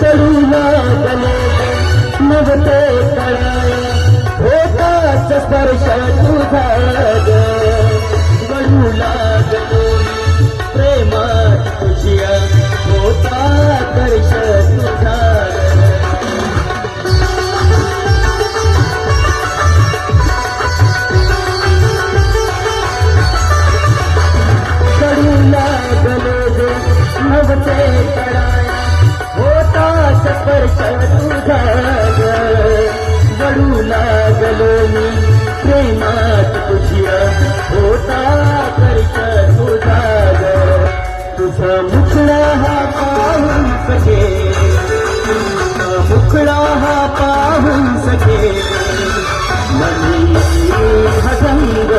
चढू लागले नवते कळाया होताच स्पर्श तुझा ग वळू लागलो प्रेमात तुझ्या होता स्पर्श तुझा चढू लागलो नवते कळाया होता स्पर्श तुझा ग वळू लागलो मी प्रेमात तुझ्या होता स्पर्श तुझा ग तुझा मुखडा हा पाहून सके तुझा मुखडा हा पाहून सके मनी हा रंग